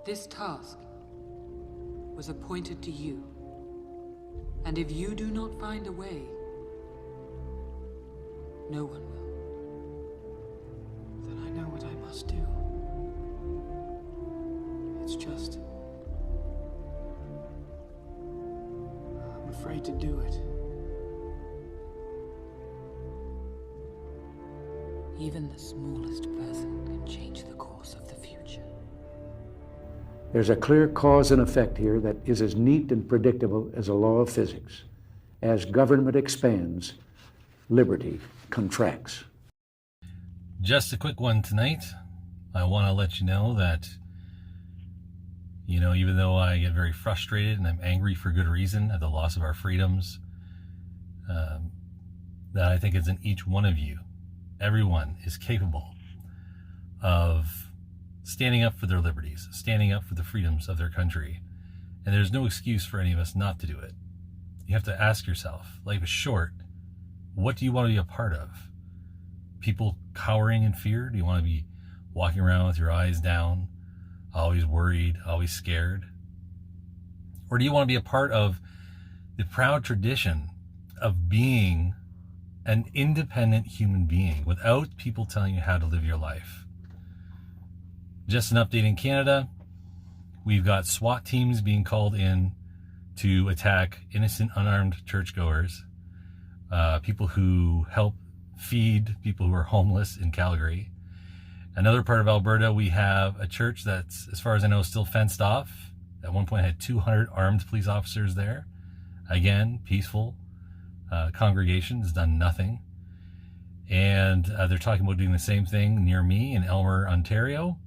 This task was appointed to you. And if you do not find a way, no one will. Then I know what I must do. It's just... I'm afraid to do it. Even the smallest person can change the course of the future. There's a clear cause and effect here that is as neat and predictable as a law of physics. As government expands, liberty contracts. Just a quick one tonight. I want to let you know that, even though I get very frustrated and I'm angry for good reason at the loss of our freedoms, that I think it's in each one of you. Everyone is capable of standing up for their liberties, standing up for the freedoms of their country. And there's no excuse for any of us not to do it. You have to ask yourself, life is short. What do you want to be a part of? People cowering in fear? Do you want to be walking around with your eyes down, always worried, always scared? Or do you want to be a part of the proud tradition of being an independent human being without people telling you how to live your life? Just an update in Canada. We've got SWAT teams being called in to attack innocent, unarmed churchgoers, people who help feed people who are homeless in Calgary. Another part of Alberta, we have a church that's, as far as I know, still fenced off. At one point had 200 armed police officers there. Again, peaceful congregation has done nothing. And they're talking about doing the same thing near me in Elmer, Ontario,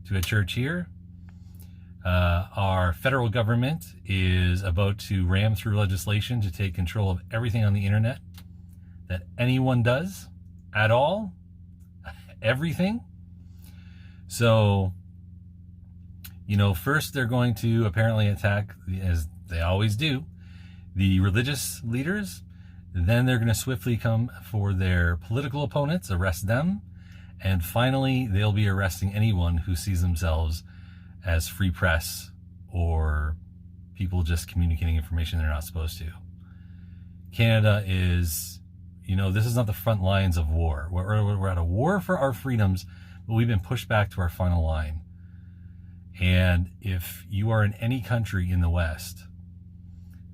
to a church here. Our federal government is about to ram through legislation to take control of everything on the internet that anyone does at all, everything. So, first they're going to apparently attack, as they always do, the religious leaders. Then they're going to swiftly come for their political opponents, arrest them. And finally, they'll be arresting anyone who sees themselves as free press or people just communicating information they're not supposed to. Canada is, this is not the front lines of war. We're at a war for our freedoms, but we've been pushed back to our final line. And if you are in any country in the West,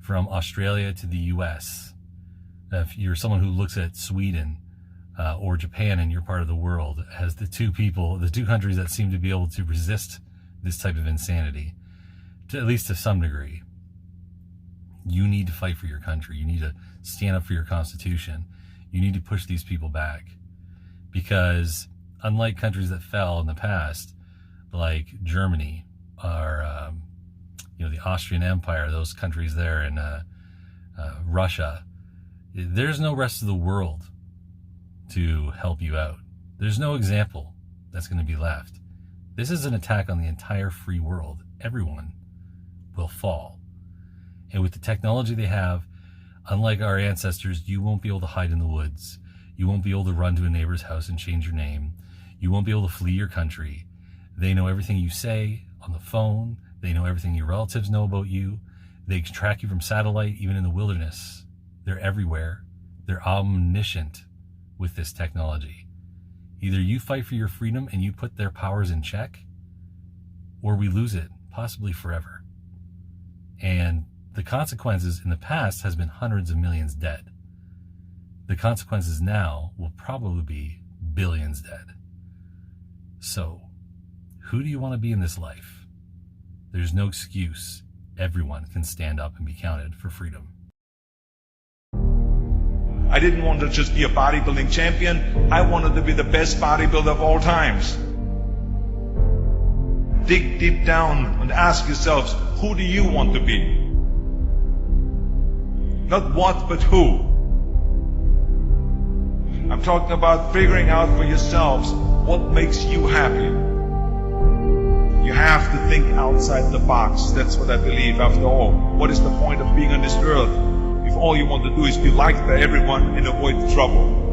from Australia to the US, if you're someone who looks at Sweden or Japan and you're part of the world as the two countries that seem to be able to resist this type of insanity, at least to some degree, you need to fight for your country. You need to stand up for your constitution. You need to push these people back, because unlike countries that fell in the past, like Germany or the Austrian Empire, those countries there, and Russia, there's no rest of the world to help you out. There's no example that's going to be left. This is an attack on the entire free world. Everyone will fall. And with the technology they have, unlike our ancestors, you won't be able to hide in the woods. You won't be able to run to a neighbor's house and change your name. You won't be able to flee your country. They know everything you say on the phone. They know everything your relatives know about you. They can track you from satellite, even in the wilderness. They're everywhere. They're omniscient with this technology. Either you fight for your freedom and you put their powers in check, or we lose it, possibly forever. And the consequences in the past has been hundreds of millions dead. The consequences now will probably be billions dead. So, who do you want to be in this life? There's no excuse. Everyone can stand up and be counted for freedom. I didn't want to just be a bodybuilding champion. I wanted to be the best bodybuilder of all times. Dig deep down and ask yourselves, who do you want to be? Not what, but who. I'm talking about figuring out for yourselves what makes you happy. You have to think outside the box. That's what I believe. After all, what is the point of being on this earth if all you want to do is be liked by everyone and avoid trouble?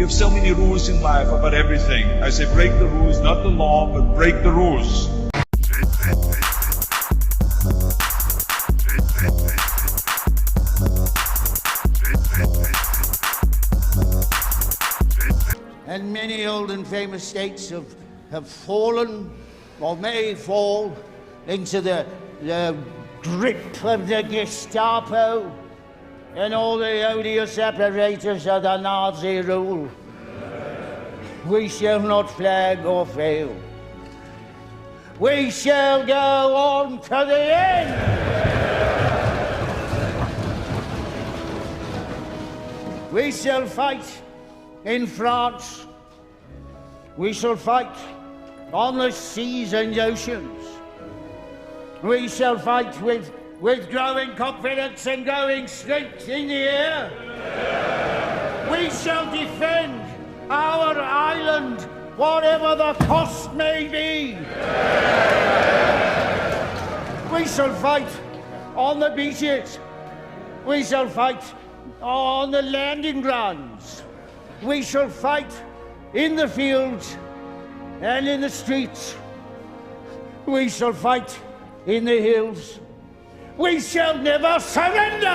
have so many rules in life about everything. I say break the rules, not the law, but break the rules. And many old and famous states have fallen, or may fall, into the grip of the Gestapo and all the odious apparatus of the Nazi rule. We shall not flag or fail. We shall go on to the end. We shall fight in France. We shall fight on the seas and oceans. We shall fight with growing confidence and growing strength in the air. We shall defend our island, whatever the cost may be. We shall fight on the beaches. We shall fight on the landing grounds. We shall fight in the fields and in the streets. We shall fight in the hills. We shall never surrender!